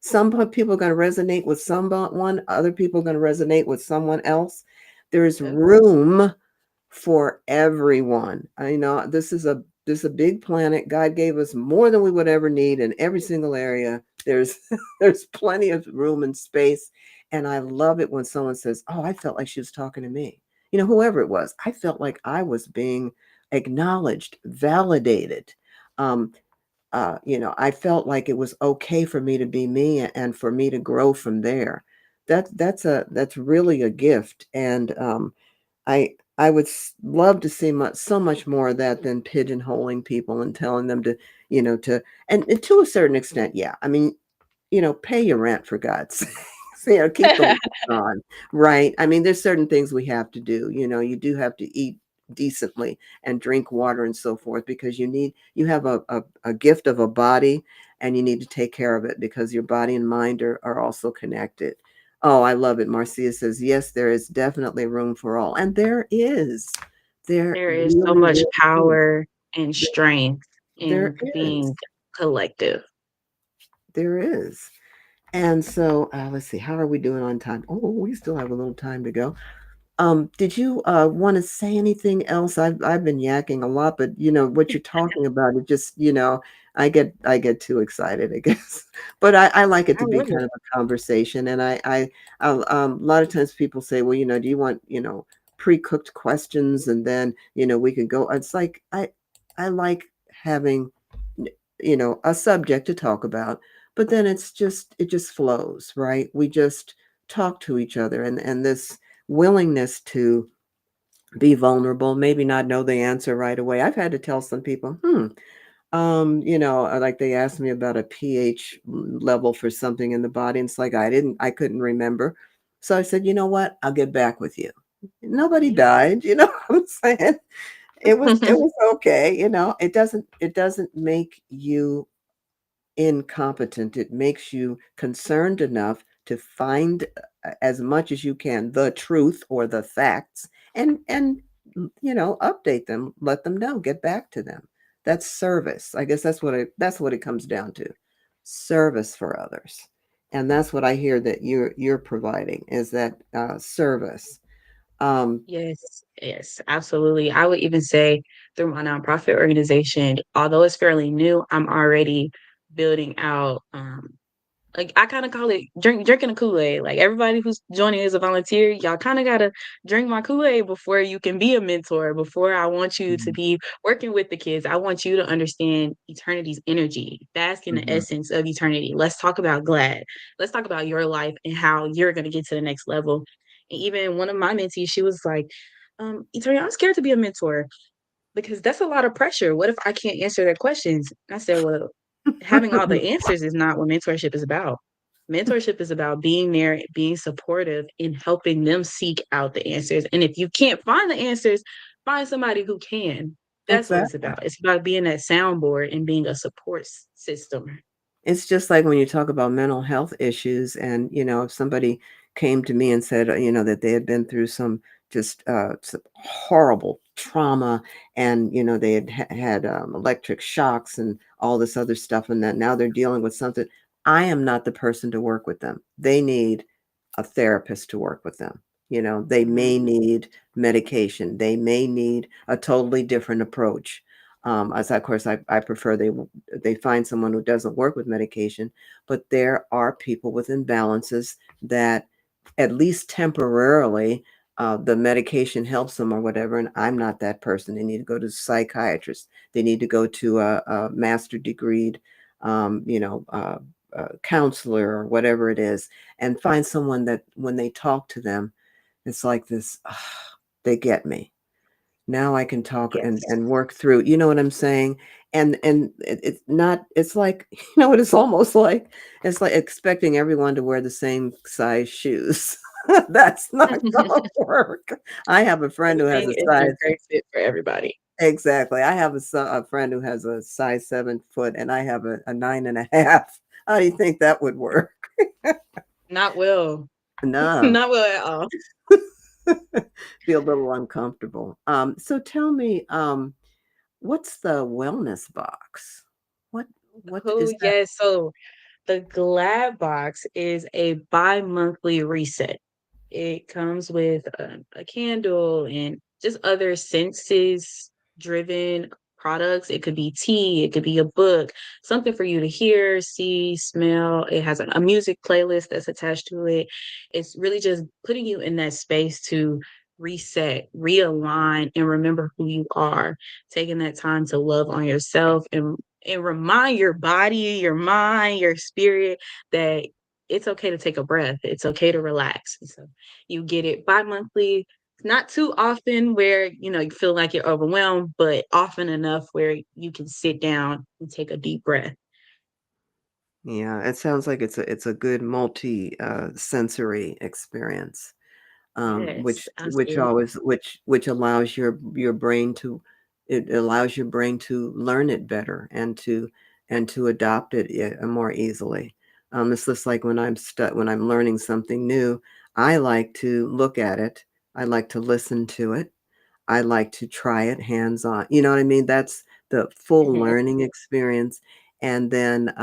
Some people are going to resonate with someone, other people are going to resonate with someone else. There's Yep. room for everyone. I know this is a big planet. God gave us more than we would ever need in every single area. There's there's plenty of room and space. And I love it when someone says, "Oh, I felt like she was talking to me." Whoever it was, I felt like I was being acknowledged, validated. Um, I felt like it was okay for me to be me and for me to grow from there. That's really a gift. And I would love to see so much more of that than pigeonholing people and telling them to, and to a certain extent, yeah. I mean, pay your rent for God's sake. So, keep the lights on, right? I mean, there's certain things we have to do. You do have to eat decently and drink water and so forth because you have a gift of a body, and you need to take care of it because your body and mind are also connected. Oh, I love it. Marcia says, yes, there is definitely room for all. And there is. There There is so really, much really is. power and strength There in is. being collective. There is. And so let's see, how are we doing on time? Oh, we still have a little time to go. Did you want to say anything else? I've been yakking a lot, but what you're talking about, it just, I get too excited, I guess. But I like it I to be love kind it. of a conversation, and a lot of times people say, well, do you want pre-cooked questions, and then we can go. It's like I like having a subject to talk about, but then it just flows, right? We just talk to each other, and this willingness to be vulnerable, maybe not know the answer right away. I've had to tell some people, like they asked me about a pH level for something in the body, and it's like I couldn't remember. So I said, you know what? I'll get back with you. Nobody Yeah. died, what I'm saying? It was okay, it doesn't make you incompetent. It makes you concerned enough to find as much as you can the truth or the facts, and update them, let them know, get back to them. That's service. I guess that's what it comes down to. Service for others. And that's what I hear that you're providing, is that service. Um Yes, yes, absolutely. I would even say through my nonprofit organization, although it's fairly new, I'm already building out like, I kinda call it drinking the Kool-Aid. Like, everybody who's joining as a volunteer, y'all kinda gotta drink my Kool-Aid before you can be a mentor, before I want you to mhm, be working with the kids. I want you to understand eternity's energy, bask in the mhm. essence of eternity. Let's talk about glad. Let's talk about your life and how you're gonna get to the next level. And even one of my mentees, she was like, "Eternity, I'm scared to be a mentor because that's a lot of pressure. What if I can't answer their questions?" I said, "Well, having all the answers is not what mentorship is about. Mentorship is about being there, being supportive, and helping them seek out the answers. And if you can't find the answers, find somebody who can. That's what it's Exactly. about. It's about being that soundboard and being a support system." It's just like when you talk about mental health issues, and if somebody came to me and said, that they had been through some horrible trauma, and they had electric shocks and all this other stuff, and that now they're dealing with something. I am not the person to work with them. They need a therapist to work with them. They Mhm. may need medication. They may need a totally different approach. As of course, I prefer they find someone who doesn't work with medication, but there are people with imbalances that, at least temporarily, the medication helps them or whatever. And I'm not that person. They need to go to a psychiatrist. They need to go to a master degreed, counselor or whatever it is, and find someone that when they talk to them, it's like this. They get me. Now I can talk and Yes. and work through, you know what I'm saying? And it's not, it's like, what it's almost like, it's like expecting everyone to wear the same size shoes. That's not gonna work. I have a friend who has Everything a isn't a size great fit for everybody. exactly. I have a friend who has a size 7 foot, and I have a 9.5. How do you think that would work? Not well. No. Not well at all. Feel a little uncomfortable. So tell me, what's the wellness box? What what Oh, is that? yes. So the Glad box is a bi-monthly reset. It comes with a candle and just other senses driven products. It could be tea, it could be a book, something for you to hear, see, smell. It has a music playlist that's attached to it. It's really just putting you in that space to reset, realign, and remember who you are. Taking that time to love on yourself and remind your body, your mind, your spirit that it's okay to take a breath. It's okay to relax. So you get it bi-monthly, not too often where you feel like you're overwhelmed, but often enough where you can sit down and take a deep breath. Yeah, it sounds like it's a good multi sensory experience. Yes, Which absolutely. always which allows your brain to, it allows your brain to learn it better, and to adopt it more easily. It's just like when I'm learning something new, I like to look at it, I like to listen to it, I like to try it hands on. You know what I mean? That's the full Mhm. learning experience. And then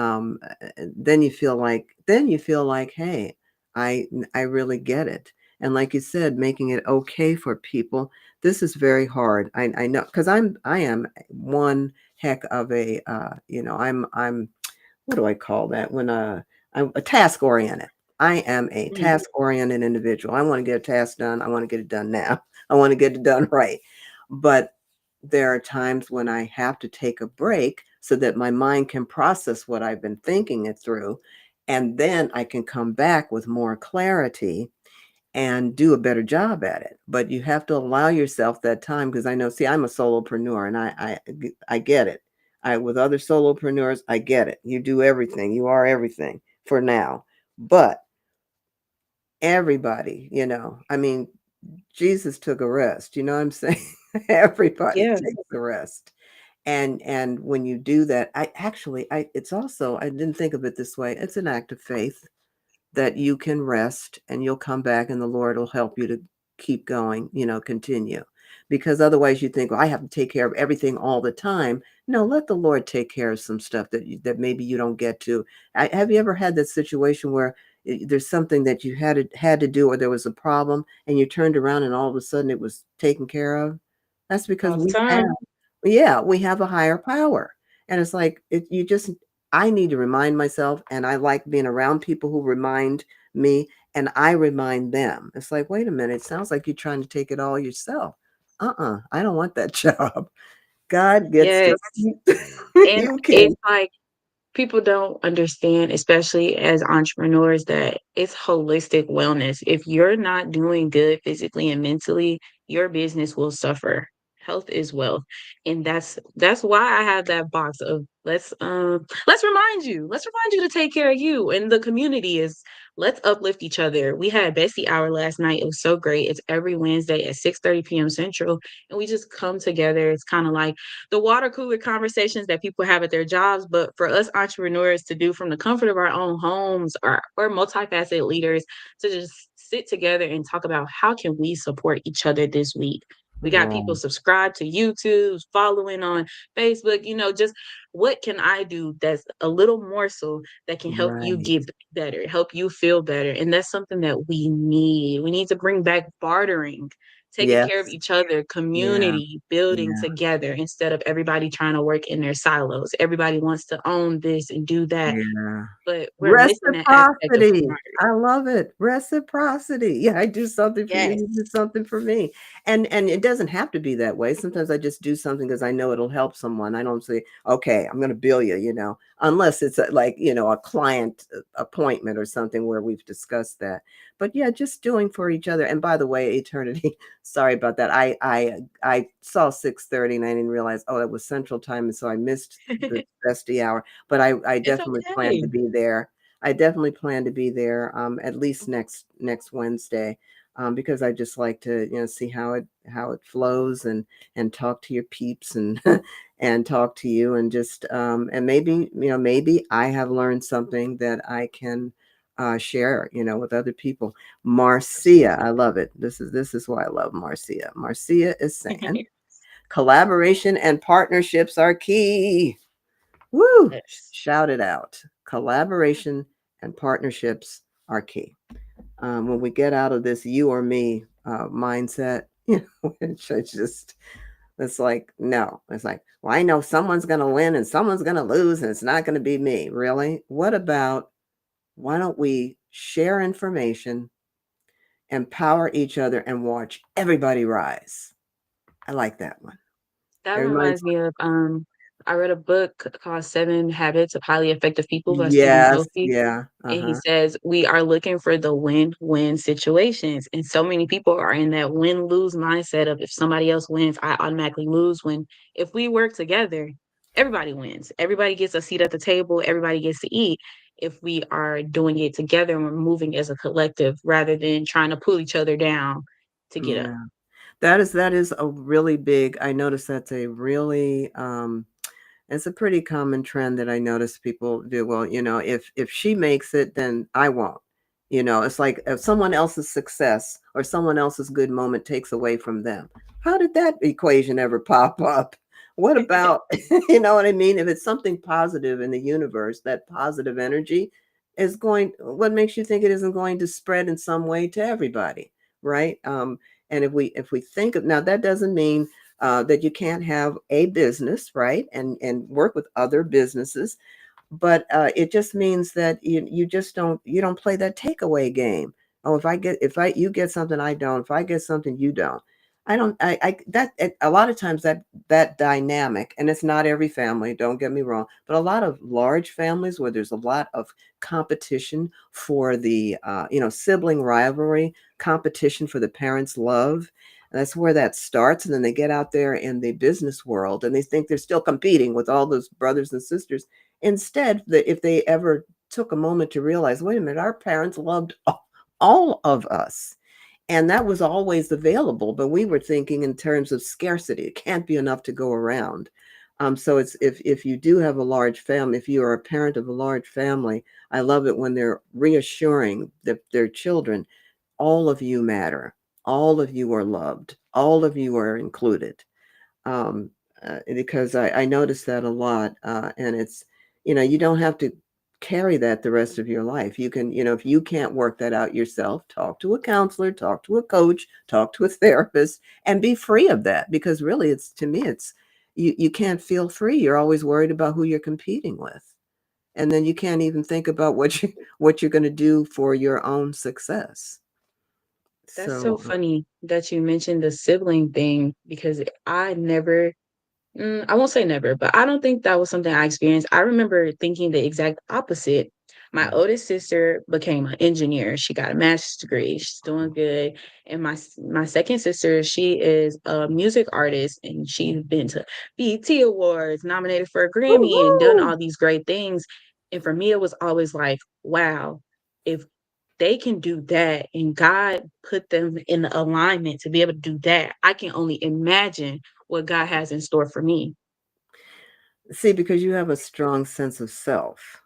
you feel like, hey, I really get it. And like you said, making it okay for people. This is very hard. I know, because I am one heck of a I'm what do I call that when I'm a task oriented. I am a Mhm. task oriented individual. I want to get a task done. I want to get it done now. I want to get it done right. But there are times when I have to take a break so that my mind can process what I've been thinking it through. And then I can come back with more clarity and do a better job at it. But you have to allow yourself that time, because I know, see, I'm a solopreneur and I get it. I with other solopreneurs, I get it. You do everything. You are everything for now. But everybody, I mean, Jesus took a rest, you know what I'm saying? Everybody Yeah, takes a rest. And when you do that, I it's also, I didn't think of it this way. It's an act of faith that you can rest and you'll come back and the Lord will help you to keep going, continue. Because otherwise you think, well, I have to take care of everything all the time. No, let the Lord take care of some stuff that maybe you don't get to. Have you ever had that situation where there's something that you had to do, or there was a problem and you turned around and all of a sudden it was taken care of? That's because all the time. we have a higher power. And it's like, I need to remind myself, and I like being around people who remind me, and I remind them. It's like, wait a minute, it sounds like you're trying to take it all yourself. I don't want that job. God gets to Yes, and you it's can. like people don't understand, especially as entrepreneurs, that it's holistic wellness. If you're not doing good physically and mentally, your business will suffer. Health is wealth. And that's why I have that box of let's remind you to take care of you. And the community is let's uplift each other. We had Bestie Hour last night. It was so great. It's every Wednesday at 6:30 p.m. Central. And we just come together. It's kind of like the water cooler conversations that people have at their jobs, but for us entrepreneurs to do from the comfort of our own homes, or multifaceted leaders to just sit together and talk about how can we support each other this week. We got people Right, subscribed to YouTube, following on Facebook, just what can I do that's a little morsel that can help you right. get better, help you feel better. And that's something that we need. We need to bring back bartering, taking care of Yes. each other, Yeah. community building Yeah. together instead of everybody trying to work in their silos. Everybody wants to own this and do that, Yeah. but we're missing that aspect of Reciprocity. camaraderie. I love it. Reciprocity. Yeah, I do something for you, Yes. you do something for me. And it doesn't have to be that way. Sometimes I just do something because I know it'll help someone. I don't say, okay, I'm going to bill you, unless it's like, a client appointment or something where we've discussed that. But yeah, just doing for each other. And by the way, Eternity, sorry about that. I saw 6:30 and I didn't realize, oh, it was Central Time. And so I missed the bestie hour, but I It's definitely plan okay. to be there. I definitely plan to be there, at least next Wednesday, because I just like to see how it flows, and talk to your peeps, and and talk to you, and just and maybe I have learned something that I can share with other people. Marcia, I love it. This is why I love Marcia. Marcia is saying collaboration and partnerships are key. Woo! Yes. Shout it out. Collaboration and partnerships are key. When we get out of this you or me mindset, it's like, no. It's like, well, I know someone's going to win and someone's going to lose and it's not going to be me. Really? What about, why don't we share information, empower each other, and watch everybody rise? I like that one. That It reminds reminds me of, I read a book called Seven Habits of Highly Effective People by Stephen Yes, Covey. yeah, And he uh-huh. says, we are looking for the win-win situations. And so many people are in that win-lose mindset of if somebody else wins, I automatically lose. When if we work together, everybody wins. Everybody gets a seat at the table, everybody gets to eat if we are doing it together and we're moving as a collective rather than trying to pull each other down to get up. Yeah. That is a really big, I noticed that's a really it's a pretty common trend that I notice people do. Well, if she makes it, then I won't. It's like if someone else's success or someone else's good moment takes away from them. How did that equation ever pop up? What about, you know what I mean? If it's something positive in the universe, that positive energy what makes you think it isn't going to spread in some way to everybody? right? And if we think of, now that doesn't mean that you can't have a business, right, and work with other businesses, but it just means that you just don't play that takeaway game. Oh, if I you get something I don't, if I get something you don't, I don't. I that a lot of times that dynamic, and it's not every family. Don't get me wrong, but a lot of large families where there's a lot of competition for the sibling rivalry, competition for the parents' love. That's where that starts, and then they get out there in the business world, and they think they're still competing with all those brothers and sisters. Instead, if they ever took a moment to realize, wait a minute, our parents loved all of us. And that was always available, but we were thinking in terms of scarcity. It can't be enough to go around. So it's if you do have a large family, if you are a parent of a large family, I love it when they're reassuring their children, all of you matter, all of you are loved, all of you are included. um, because I notice that a lot. And it's, you don't have to carry that the rest of your life. You can, if you can't work that out yourself, talk to a counselor, talk to a coach, talk to a therapist, and be free of that. Because really, it's, to me, it's, you can't feel free. You're always worried about who you're competing with. And then you can't even think about what you're going to do for your own success. That's so So, funny that you mentioned the sibling thing because I never I won't say never, but I don't think that was something I experienced. I remember thinking the exact opposite. My oldest sister became an engineer. She got a master's degree. She's doing good. And my second sister, she is a music artist and she's been to BET Awards, nominated for a Grammy, and done woohoo! all these great things. And for me, it was always like, wow, if they can do that and God put them in the alignment to be able to do that, I can only imagine what God has in store for me. See, because you have a strong sense of self.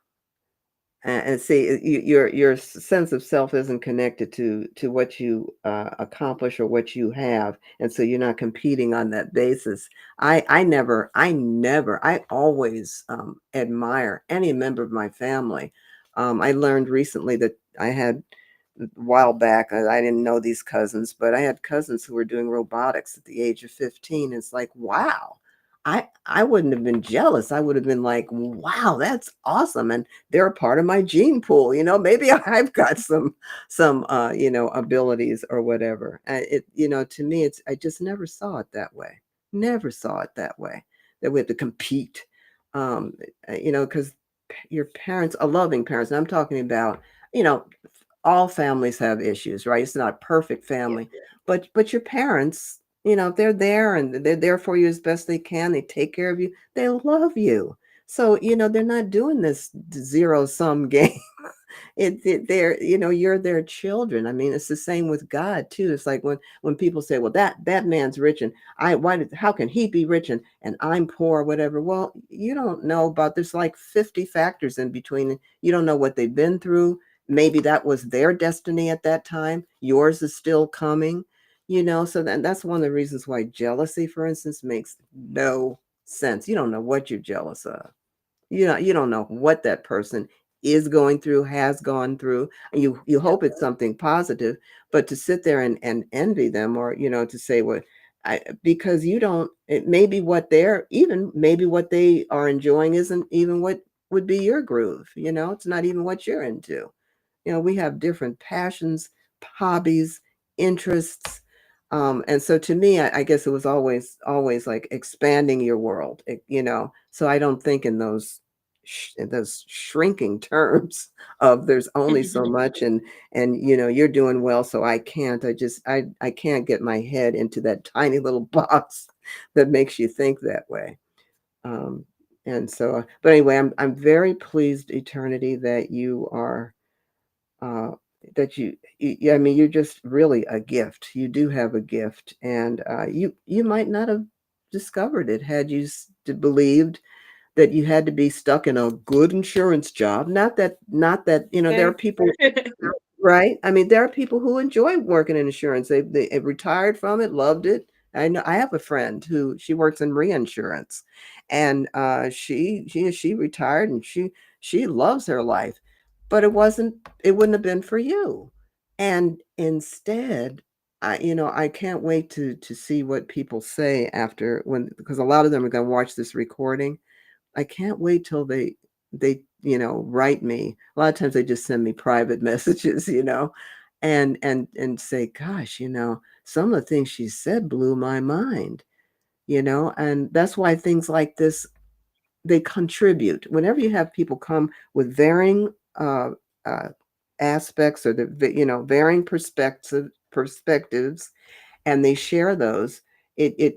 And see, your sense of self isn't connected to what you accomplish or what you have, and so you're not competing on that basis. I always admire any member of my family. I learned recently that I had a while back. I didn't know these cousins, but I had cousins who were doing robotics at the age of 15. It's like, wow. I wouldn't have been jealous. I would have been like, wow, that's awesome. And they're a part of my gene pool. Maybe I've got some abilities or whatever. To me, I just never saw it that way. Never saw it that way, that we have to compete. um because your parents are loving parents, and I'm talking about, you know all families have issues, right? It's not a perfect Yeah. family, but your parents, they're there and they're there for you as best they can. They take care of you, they love you. So, they're not doing this zero sum game. They're, you're their children. I mean, it's the same with God too. It's like when people say, well, that man's rich, and how can he be rich, and I'm poor or whatever. Well, you don't know about, there's like 50 factors in between. You don't know what they've been through. Maybe that was their destiny at that time. Yours is still coming. So that's one of the reasons why jealousy, for instance, makes no sense. You don't know what you're jealous of. You don't know what that person is going through, has gone through. You Yep. hope it's something positive, but to sit there and envy them, or to say what, because you don't, it maybe maybe what they are enjoying isn't even what would be your groove. It's not even what you're into. We have different passions, hobbies, interests. And so to me, I guess it was always like expanding your world, so I don't think in those shrinking terms of there's only so much, and you're doing well, so I can't. I can't get my head into that tiny little box that makes you think that way. Um, and so, but anyway, I'm very pleased, Eternity, that you are uh, I mean, you're just really a gift. You do have a gift, and you might not have discovered it had you believed that you had to be stuck in a good insurance job. Not that there are Okay. people. Right? I mean, there are people who enjoy working in insurance. They retired from it, loved it. I know I have a friend who she works in reinsurance, and she retired, and she loves her life, but it wouldn't have been for you. And instead, I can't wait to see what people say after, when, because a lot of them are going to watch this recording. I can't wait till they write me. A lot of times they just send me private messages, and say, gosh, some of the things she said blew my mind, and that's why things like this, they contribute. Whenever you have people come with varying uh, uh, aspects, or varying perspectives, and they share those, it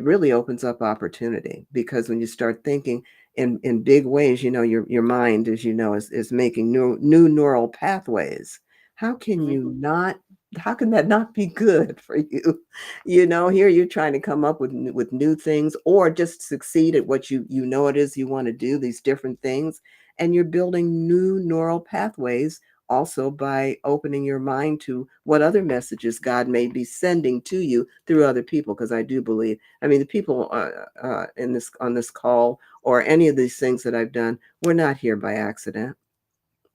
really opens up opportunity, because when you start thinking in big ways, your mind, as is making new neural pathways. how can Mhm. you not how can that not be good for you? Here you're trying to come up with new things, or just succeed at what it is you want to do, these different things, and you're building new neural pathways, also by opening your mind to what other messages God may be sending to you through other people. Because I do believe, I mean, the people in this on this call, or any of these things that I've done, we're not here by accident.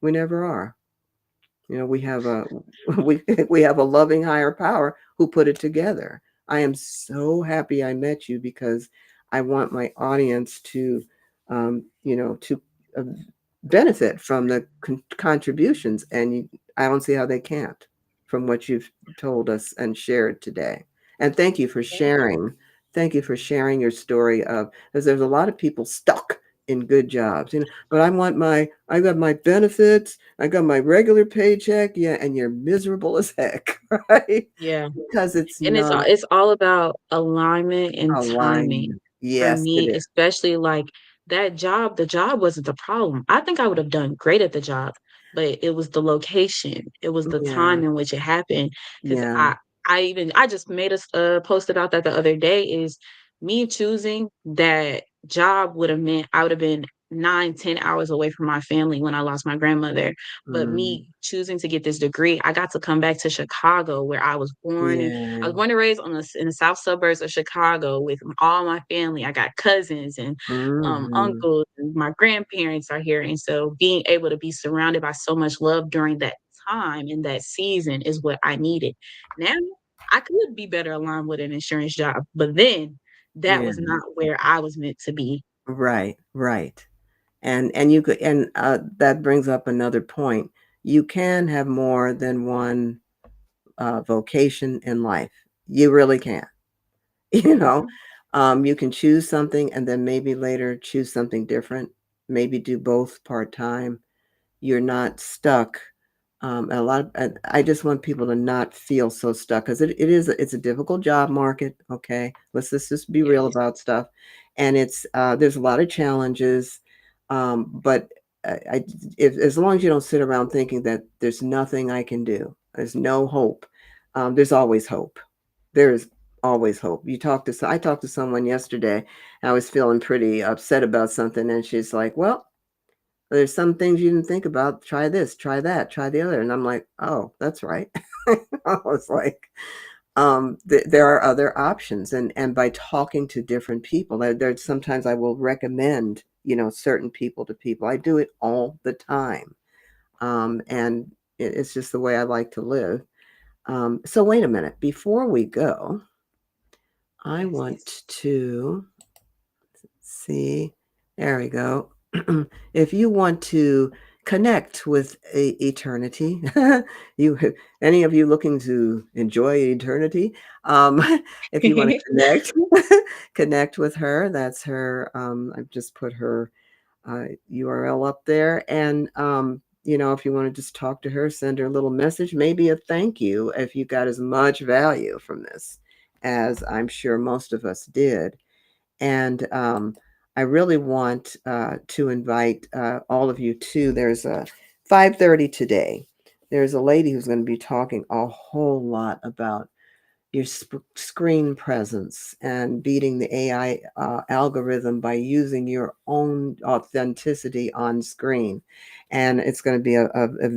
We never are. We have a we have a loving higher power who put it together. I am so happy I met you, because I want my audience to uh, benefit from the contributions, and I don't see how they can't, from what you've told us and shared today. And thank you for Thank you. sharing. Thank you for sharing your story of, because there's a lot of people stuck in good jobs, but I got my benefits, I got my regular paycheck, yeah, and you're miserable as heck, right? Yeah. Because it's And not it's all about alignment and timing alignment. for Yes, it me, is. especially like the job wasn't the problem. I think I would have done great at the job, but it was the location. It was the Yeah, time in which it happened. Because yeah. I just made a post about that the other day. Is me choosing that job would have meant I would have been 9, 10 hours away from my family when I lost my grandmother. But Mm, me choosing to get this degree, I got to come back to Chicago, where I was born, and I yeah. was born and raised in the south suburbs of Chicago with all my family. I got cousins and Mhm. uncles, and my grandparents are here. And so being able to be surrounded by so much love during that time in that season is what I needed. Now I could be better aligned with an insurance job, but then that Yeah. was not where I was meant to be. Right, right. And you could, and that brings up another point. You can have more than one vocation in life. You really can. You know, Mhm. you can choose something and then maybe later choose something different. Maybe do both part time. You're not stuck. And I just want people to not feel so stuck, because it's a difficult job market. Okay, let's just be real Yes. about stuff, and it's there's a lot of challenges, but I if as long as you don't sit around thinking that there's nothing I can do, there's no hope. There's always hope. There is always hope. I talked to someone yesterday. I was feeling pretty upset about something, and she's like, "Well, there's some things you didn't think about. Try this, try that, try the other." And I'm like, oh, that's right. I was like, there are other options. And by talking to different people, there's sometimes I will recommend, certain people to people. I do it all the time. And it's just the way I like to live. So wait a minute. Before we go, I Yes. want to see, there we go. If you want to connect with eternity, you any of you looking to enjoy eternity, um, if you want to connect, connect with her. That's her. I've just put her URL up there, and if you want to just talk to her, send her a little message, maybe a thank you if you got as much value from this as I'm sure most of us did. And I really want to invite all of you to. There's a 5:30 today. There's a lady who's going to be talking a whole lot about your screen presence and beating the AI algorithm by using your own authenticity on screen. And it's going to be a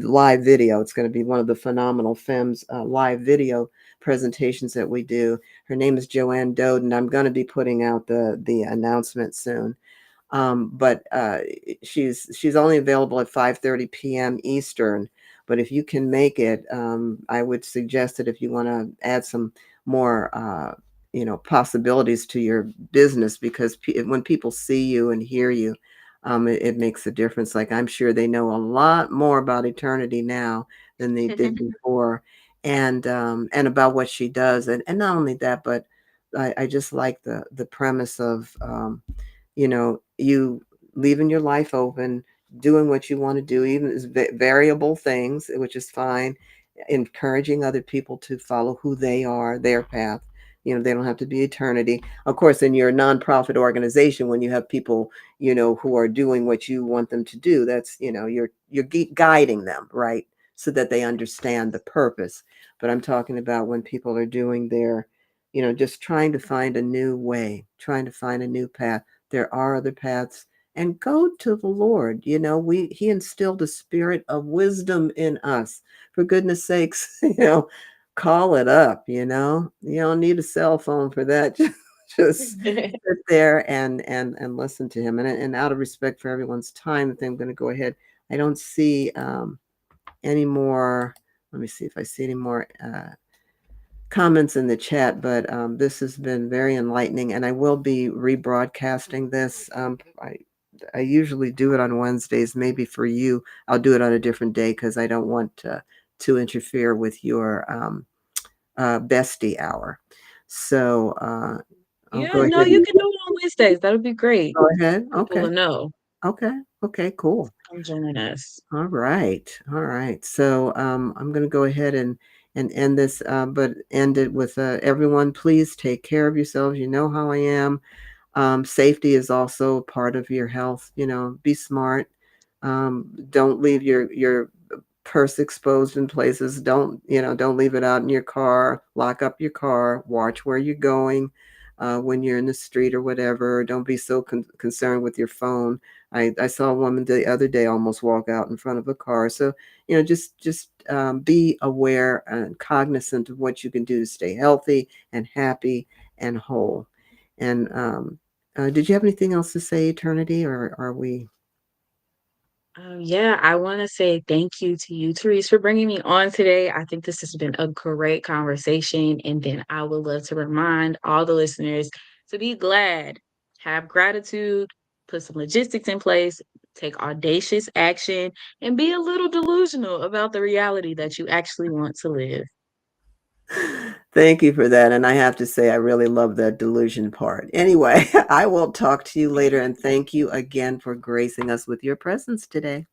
live video. It's going to be one of the Phenomenal Femmes live video presentations that we do. Her name is Joanne Doden. I'm going to be putting out the announcement soon. But she's only available at 5:30 p.m. Eastern. But if you can make it, I would suggest that if you want to add some more, possibilities to your business, because when people see you and hear you, it makes a difference. Like, I'm sure they know a lot more about Eternity now than they did before, and about what she does, and not only that, but I just like the premise of, you leaving your life open, doing what you want to do, even as variable things, which is fine, encouraging other people to follow who they are, their path. They don't have to be Eternity. Of course, in your nonprofit organization, when you have people, who are doing what you want them to do, that's, you're guiding them, right? So that they understand the purpose. But I'm talking about when people are doing their, just trying to find a new way, trying to find a new path. There are other paths, and go to the Lord. He instilled a spirit of wisdom in us. For goodness sakes, call it up. You don't need a cell phone for that. Just sit there and listen to him. And out of respect for everyone's time, I think I'm going to go ahead. I don't see any more. Let me see if I see any more comments in the chat, but this has been very enlightening, and I will be rebroadcasting this. I usually do it on Wednesdays. Maybe for you, I'll do it on a different day because I don't want to interfere with your bestie hour. So I'll Yeah, go no, ahead you and can do it on Wednesdays. That would be great. go ahead. People Okay. will know. Okay. Okay. Cool. Come join us. All right. All right. So I'm going to go ahead and end this, but end it with everyone, please take care of yourselves. You know how I am. Safety is also a part of your health. Be smart. Don't leave your purse exposed in places. Don't leave it out in your car. Lock up your car. Watch where you're going when you're in the street or whatever. Don't be so concerned with your phone. I saw a woman the other day almost walk out in front of a car. So just be aware and cognizant of what you can do to stay healthy and happy and whole. And did you have anything else to say, Eternity, or are we? Yeah, I want to say thank you to you, Therese, for bringing me on today. I think this has been a great conversation. And then I would love to remind all the listeners to be glad, have gratitude, put some logistics in place, take audacious action, and be a little delusional about the reality that you actually want to live. Thank you for that. And I have to say, I really love that delusion part. Anyway, I will talk to you later, and thank you again for gracing us with your presence today.